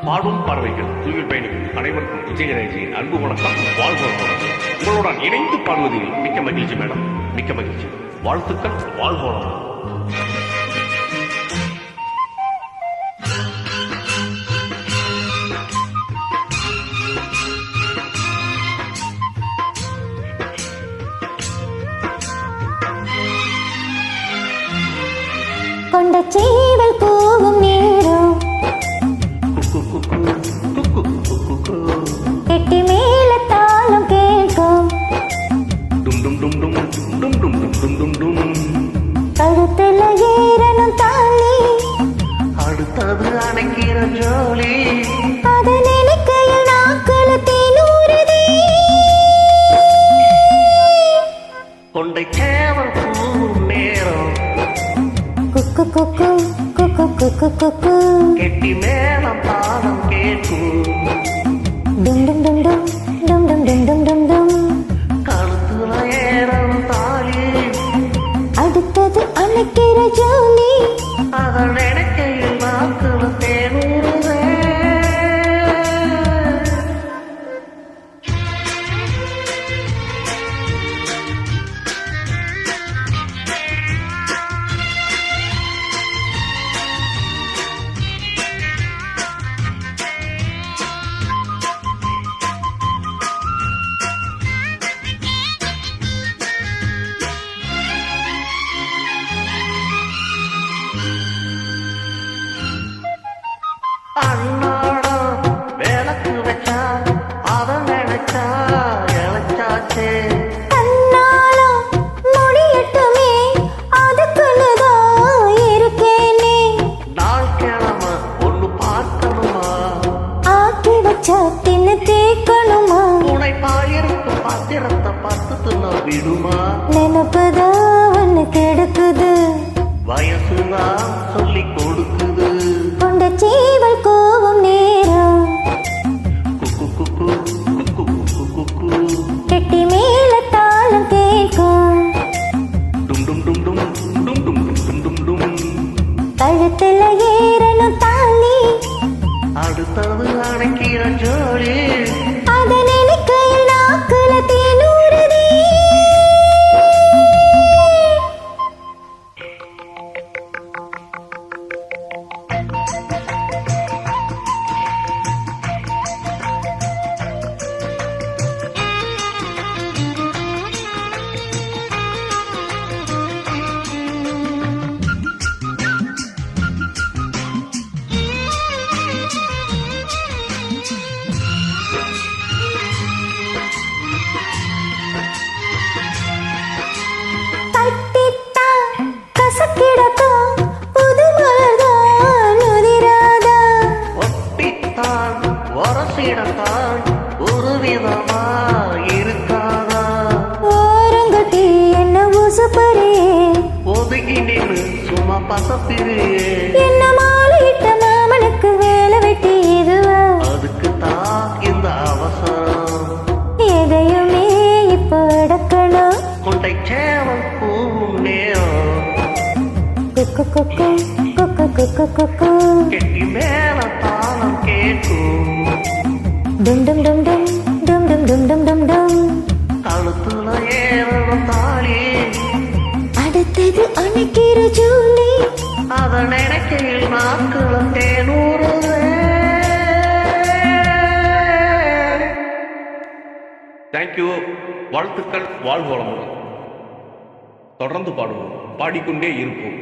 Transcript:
பாடும் பறவைகள் தூயில் பயணிகள் அனைவருக்கும் விஜயராஜியின் அன்பு வணக்கம், வாழ்வோம். உங்களுடன் இணைந்து பாடுவதில் மிக்க மகிழ்ச்சி மேடம், மிக்க மகிழ்ச்சி. வாழ்த்துக்கள், வாழ்வோம். கொண்ட சேவல் கூவும் நேரம் கெட்டி மேல தாளம் கேட்கும் கழுத்துல ஏறணும் தாலி அடுத்தது அணைக்கிற ஜோலி அத நினைக்கையில் நாக்கள தேனூறுதே கொண்டை சேவல் கூவும் நேரம் குக்கு குக்கு குக்கு குக்கு குக்கு கெட்டி மேலம் தாளம் கேட்கும் டும் டும் டும் டும் டும் டும் டும் டும் டும் டும் கழுத்துல ஏறணும் தாலி அடுத்தது அணைக்கிற ஜோலி அதன் இடைக்கையில் நாக்குல தேனூறுதே அண்ணாடா விளக்கு வச்சா அத நினைச்சா இழைச்சாச்சே தன்னாலும் முடியட்டுமே அதுக்குள்ளதான் இருக்கேனே நாள் கிழமை ஒண்ணு பார்க்கணுமா ஆக்கி வச்சா தின்னு தேக்கணுமா துணைப்பாயிருக்கும் பாத்திரத்தை பார்த்து தின்ன விடுமா நினைப்பதா ஒண்ணு கெடுக்குது வயசுதான் சொல்லி கொடுக்குது கொண்ட சேவல் கூவும் நேரம் குக்கு குக்கு குக்கு குக்கு குக்கு கெட்டி மேல தாளம் கேட்கும் டும் டும் டும் டும் டும் டும் டும் டும் டும் கழுத்துல ஏறணும் தாலி அடுத்தது அணைக்கிற ஜோலி அத நினைக்கையில் நாக்குல தேனூறுதே தட்டித்தான் கசக்கிடக்கும் புது மலர்தான் உதிராதா ஒப்பித்தான் ஒரசிடத்தான் ஒரு விதமா இருக்காதா ஓரங்கட்டி என்ன உசுப்பறே ஒதுங்கி நின்று சும்மா பசப்பிரு என்ன மாலையிட்ட மாமனுக்கு வேலை வெட்டி இதுவா அதுக்கு தான் இந்த அவசரம் எதையுமே இப்போ அடக்கணும் கொண்டை சேவல் பூவும் நேரம் குக்கு குக்கு குக்கு குக்கு குக்கு கெட்டி மேல தாளம் கேட்கும் டும் டும் டும் டும் டும் டும் டும் டும் டும் டும் கழுத்துல ஏறணும் தாலி அடுத்தது அணைக்கிற ஜூலி அதன் இடைக்கையில் நாட்களும் தேனூறுதே தேங்க்யூ, வாழ்த்துக்கள், வாழ்வோம். தொடர்ந்து பாடுவோம், பாடிக்கொண்டே இருப்போம்.